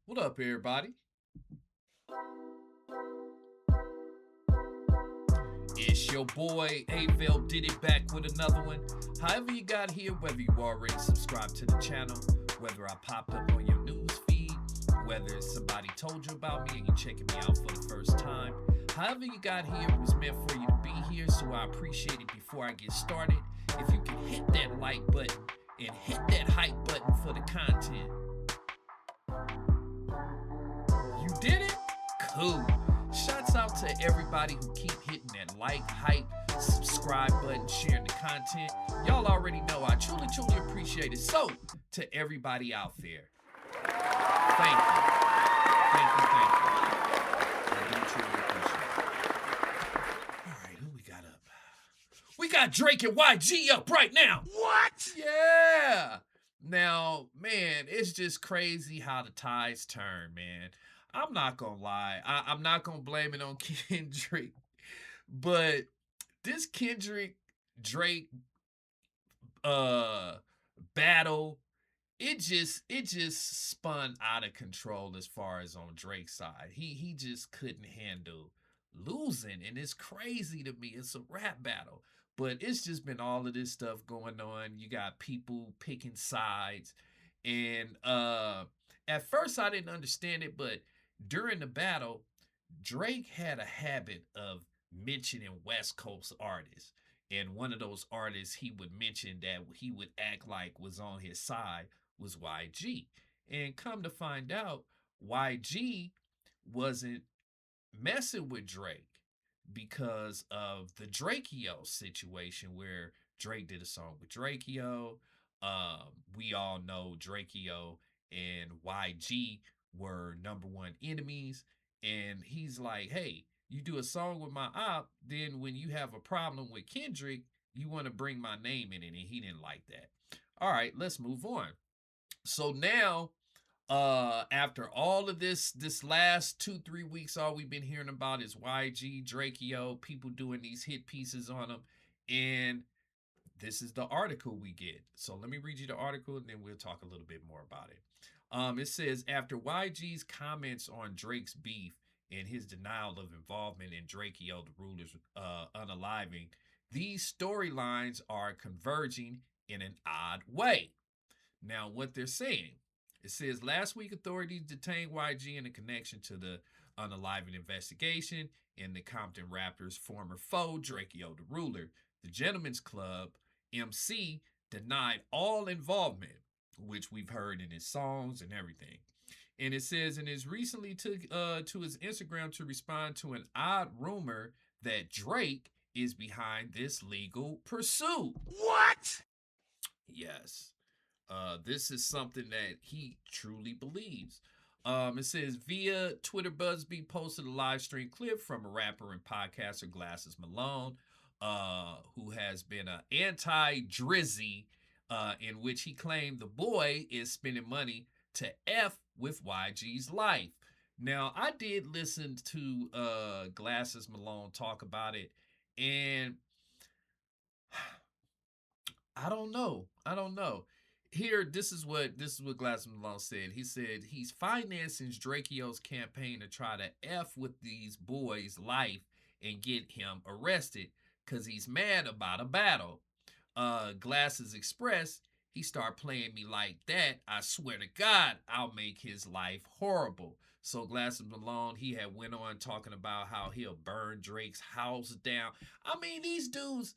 What up, everybody? It's your boy Avell did it back with another one. However you got here, whether you already subscribed to the channel, whether I popped up on your news feed, whether somebody told you about me and you checking me out for the first time. However you got here, it was meant for you to be here, so I appreciate it. Before I get started, if you can hit that like button and hit that hype button for the content. You did it? Cool. Shouts out to everybody who keep hitting that like, hype, subscribe button, sharing the content. Y'all already know I truly, truly appreciate it. So, to everybody out there, thank you. Thank you, thank you. I do truly appreciate it. All right, who we got up? We got Drake and YG up right now. What? Yeah. Now, man, it's just crazy how the tides turn, man. I'm not gonna lie. I'm not gonna blame it on Kendrick, but this Kendrick Drake uh battle, it just spun out of control as far as on Drake's side. He just couldn't handle losing, and it's crazy to me. It's a rap battle, but it's just been all of this stuff going on. You got people picking sides, and at first I didn't understand it, but during the battle, Drake had a habit of mentioning West Coast artists. And one of those artists he would mention that he would act like was on his side was YG. And come to find out, YG wasn't messing with Drake because of the Drakeo situation where Drake did a song with Drakeo. We all know Drakeo and YG were number one enemies. And he's like, hey, you do a song with my op, then when you have a problem with Kendrick, you want to bring my name in it. And he didn't like that. All right, let's move on. So now after all of this last 2-3 weeks, all we've been hearing about is YG, Drakeo, people doing these hit pieces on them. And this is the article we get. So let me read you the article and then we'll talk a little bit more about it. It says after YG's comments on Drake's beef and his denial of involvement in Drakeo the Ruler's unaliving, these storylines are converging in an odd way. Now, what they're saying, it says last week authorities detained YG in a connection to the unaliving investigation in the Compton Raptors' former foe, Drakeo the Ruler. The Gentlemen's Club MC denied all involvement, which we've heard in his songs and everything. And it says, and his recently took to his Instagram to respond to an odd rumor that Drake is behind this legal pursuit. What? Yes. This is something that he truly believes. It says via Twitter, Buzzbee posted a live stream clip from a rapper and podcaster, Glasses Malone, who has been an anti-Drizzy, in which he claimed the boy is spending money to F with YG's life. Now, I did listen to Glasses Malone talk about it, and I don't know. I don't know. Here, this is what Glassman Malone said. He said he's financing Drakeo's campaign to try to F with these boys' life and get him arrested because he's mad about a battle. Glasses Express, he start playing me like that. I swear to God, I'll make his life horrible. So Glasses Malone, he had went on talking about how he'll burn Drake's house down. I mean, these dudes,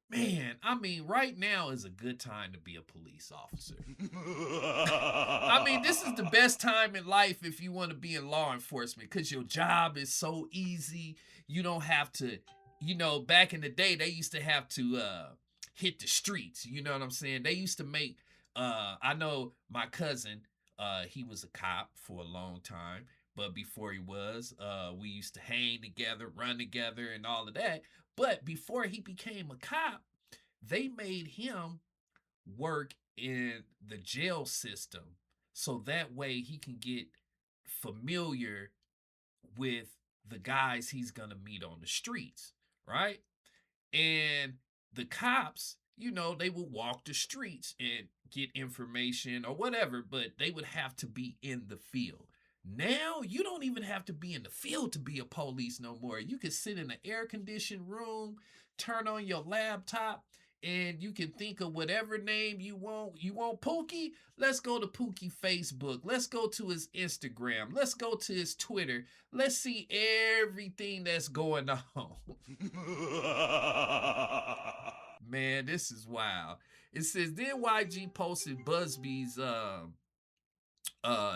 man, I mean, right now is a good time to be a police officer. I mean, this is the best time in life if you want to be in law enforcement because your job is so easy. You don't have to, back in the day, they used to have to hit the streets. You know what I'm saying? They used to make, I know my cousin, he was a cop for a long time. But before he was, we used to hang together, run together, and all of that. But before he became a cop, they made him work in the jail system so that way he can get familiar with the guys he's going to meet on the streets, right? And the cops, they would walk the streets and get information or whatever, but they would have to be in the field. Now you don't even have to be in the field to be a police no more. You can sit in an air conditioned room, turn on your laptop, and you can think of whatever name you want. You want Pookie? Let's go to Pookie Facebook. Let's go to his Instagram. Let's go to his Twitter. Let's see everything that's going on. Man, this is wild. It says then YG posted Busby's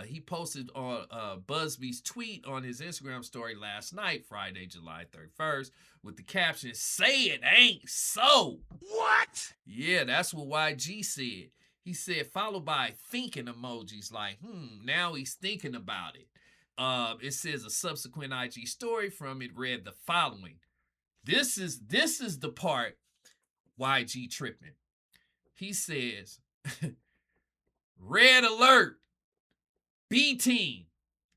he posted on Busby's tweet on his Instagram story last night, Friday, July 31st, with the caption, "Say it ain't so." What? Yeah, that's what YG said. He said, followed by thinking emojis like, now he's thinking about it. It says a subsequent IG story from it read the following. This is the part YG tripping. He says, red alert, B team,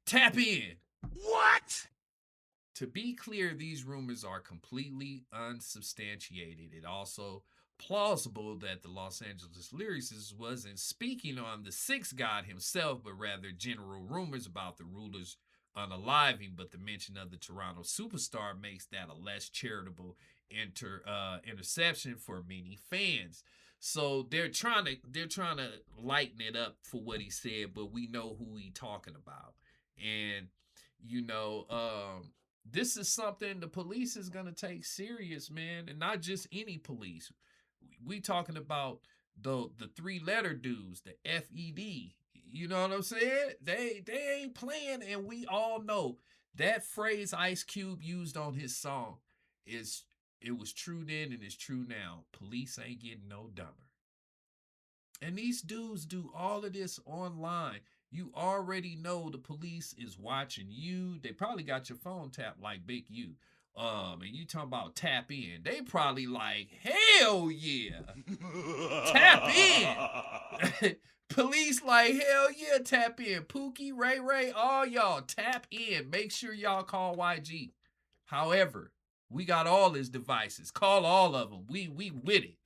tap in. What? To be clear, these rumors are completely unsubstantiated. It also plausible that the Los Angeles lyricist wasn't speaking on the sixth god himself, but rather general rumors about the ruler's unaliving. But the mention of the Toronto superstar makes that a less charitable interception for many fans. So they're trying to lighten it up for what he said, but we know who he talking about. And you know, this is something the police is gonna take serious, man, and not just any police. We talking about the three letter dudes, the FED. You know what I'm saying? They ain't playing, and we all know that phrase Ice Cube used on his song is it was true then and it's true now. Police ain't getting no dumber. And these dudes do all of this online. You already know the police is watching you. They probably got your phone tapped like Big U. And you talking about tap in. They probably like, hell yeah. Tap in. Police like, hell yeah, tap in. Pookie, Ray, all y'all tap in. Make sure y'all call YG. However, we got all his devices. Call all of them. We with it.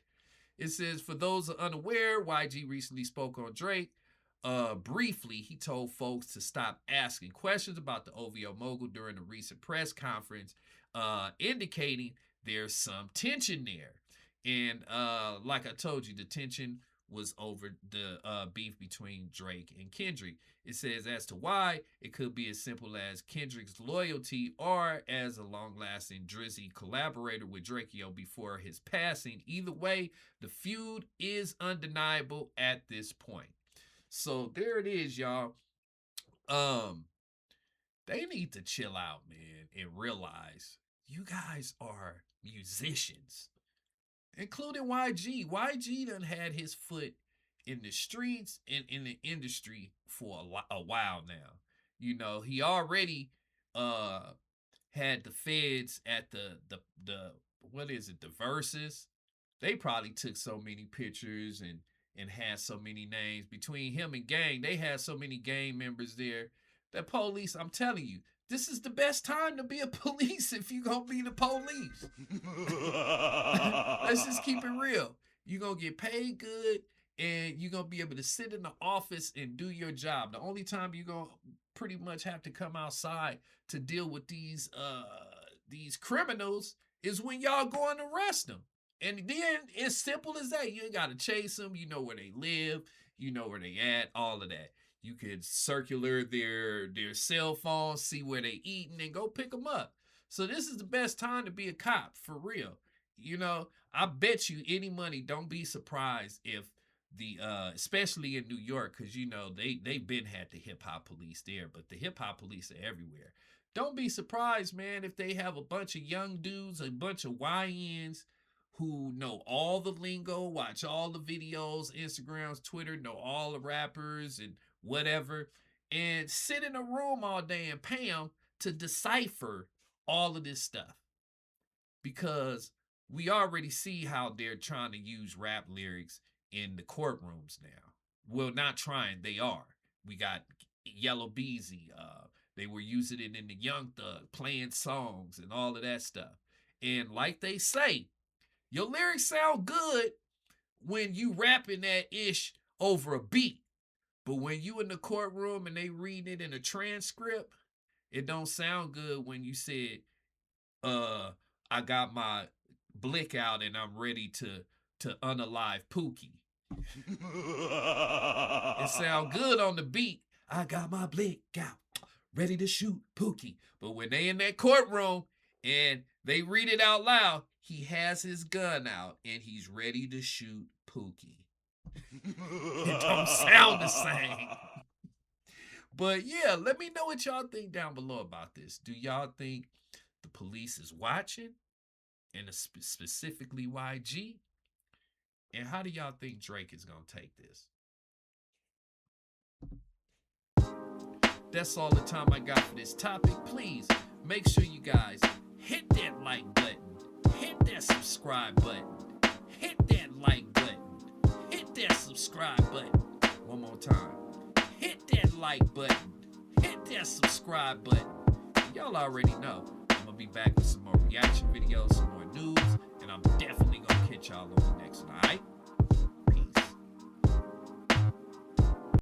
It says, for those unaware, YG recently spoke on Drake. Briefly, he told folks to stop asking questions about the OVO mogul during a recent press conference, indicating there's some tension there. And like I told you, the tension was over the beef between Drake and Kendrick. It says as to why, it could be as simple as Kendrick's loyalty or as a long-lasting Drizzy collaborator with Drakeo before his passing. Either way, the feud is undeniable at this point. So there it is, y'all. They need to chill out, man, and realize you guys are musicians, including YG. YG done had his foot in the streets and in the industry for a while now. You know, he already had the feds at the what is it, the verses. They probably took so many pictures and had so many names. Between him and gang, they had so many gang members there. That police, I'm telling you, this is the best time to be a police if you gonna be the police. Let's just keep it real. You gonna get paid good and you gonna be able to sit in the office and do your job. The only time you gonna pretty much have to come outside to deal with these criminals is when y'all go and arrest them. And then it's simple as that. You ain't gotta chase them. You know where they live. You know where they at. All of that. You could circular their cell phones, see where they eating, and go pick them up. So this is the best time to be a cop, for real. You know, I bet you any money, don't be surprised if the especially in New York, because you know they've been had the hip hop police there, but the hip hop police are everywhere. Don't be surprised, man, if they have a bunch of young dudes, a bunch of YNs who know all the lingo, watch all the videos, Instagrams, Twitter, know all the rappers and whatever, and sit in a room all day and pay them to decipher all of this stuff. Because we already see how they're trying to use rap lyrics in the courtrooms now. Well, not trying, they are. We got Yellow Beezy. They were using it in the Young Thug, playing songs and all of that stuff. And like they say, your lyrics sound good when you rapping that ish over a beat. But when you in the courtroom and they reading it in a transcript, it don't sound good when you said, I got my blick out and I'm ready to unalive Pookie. It sound good on the beat. I got my blick out, ready to shoot Pookie. But when they in that courtroom and they read it out loud, he has his gun out and he's ready to shoot Pookie. It don't sound the same. But yeah, let me know what y'all think down below about this. Do y'all think the police is watching, and specifically YG? And how do y'all think Drake is going to take this? That's all the time I got for this topic. Please make sure you guys hit that like button, hit that subscribe button, hit that like button, hit that subscribe button. One more time. Hit that like button, hit that subscribe button. Y'all already know I'm going to be back with some more reaction videos, some more news, and I'm definitely going to catch y'all on the next one, alright?